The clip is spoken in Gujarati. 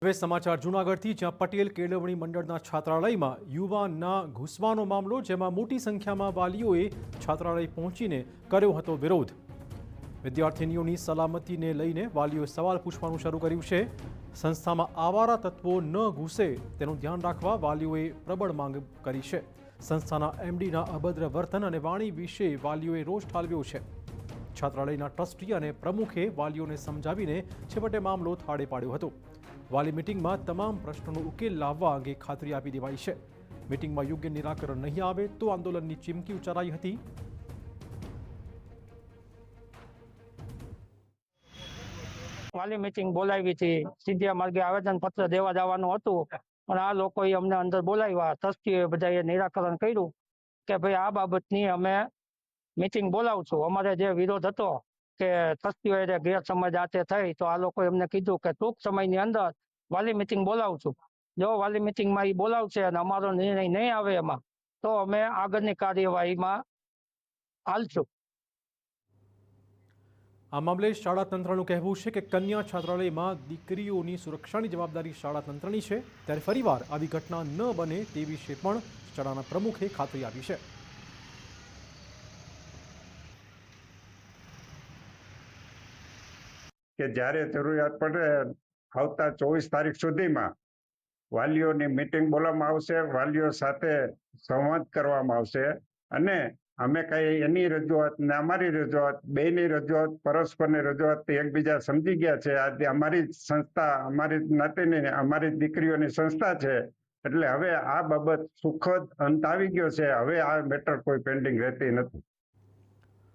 હવે સમાચાર જૂનાગઢથી, જ્યાં પટેલ કેળવણી મંડળના છાત્રાલયમાં યુવાનના ઘૂસવાનો મામલો, જેમાં મોટી સંખ્યામાં વાલીઓએ છાત્રાલય પહોંચીને કર્યો હતો વિરોધ। વિદ્યાર્થીનીઓની સલામતીને લઈને વાલીઓએ સવાલ પૂછવાનું શરૂ કર્યું છે। સંસ્થામાં આવારા તત્વો ન ઘૂસે તેનું ધ્યાન રાખવા વાલીઓએ પ્રબળ માંગ કરી છે। સંસ્થાના એમડીના અભદ્ર વર્તન અને વાણી વિશે વાલીઓએ રોષ ઠાલવ્યો છે। છાત્રાલયના ટ્રસ્ટી અને પ્રમુખે વાલીઓને સમજાવીને છેવટે મામલો થાળે પાડ્યો હતો। વાલી મીટિંગમાં તમામ પ્રશ્નોનો ઉકેલ લાવવા અંગે ખાતરી આપી દેવાઈ છે। મીટિંગમાં યોગ્ય નિરાકરણ નહીં આવે તો આંદોલનની ચીમકી ઉચ્ચારાઈ હતી। વાલી મીટિંગ બોલાવી હતી, સીધા માર્ગે આવેદનપત્ર દેવા જવાનું હતું, પણ આ લોકોએ અમને અંદર બોલાવ્યા। ટ્રસ્ટીઓએ બધાએ નિરાકરણ કર્યું કે ભાઈ આ બાબતની અમે મીટિંગ બોલાવશું। અમારે જે વિરોધ હતો કે ટ્રસ્ટીઓએ ગેરસમજ આતે થઈ, તો આ લોકોએ એમને કીધું કે ટૂંક સમયની અંદર વાલી મીટિંગ બોલાવશું। જો વાલી મીટિંગમાં એ બોલાવશે અને અમારો નિર્ણય નહીં આવે એમાં, તો અમે આગળની કાર્યવાહીમાં હાલશું। આ મામલે શાળા તંત્રનું કહેવું છે કે કન્યા છાત્રાલયમાં દીકરીઓની સુરક્ષાની જવાબદારી શાળા તંત્રની છે, ત્યારે ફરીવાર આવી ઘટના ન બને તે વિશે પણ શાળાના પ્રમુખે ખાતરી આપી છે। કે જ્યારે જરૂરિયાત પડે આવતા 24 તારીખ સુધીમાં વાલીઓની મીટિંગ બોલાવવામાં આવશે। વાલીઓ સાથે સંવાદ કરવામાં આવશે અને અમે કઈ એની રજૂઆત ને અમારી રજૂઆત, બેની રજૂઆત, પરસ્પરની રજૂઆત એકબીજા સમજી ગયા છે। આજે અમારી સંસ્થા, અમારી નાતીની, અમારી દીકરીઓની સંસ્થા છે, એટલે હવે આ બાબત સુખદ અંત આવી ગયો છે। હવે આ મેટર કોઈ પેન્ડિંગ રહેતી નથી।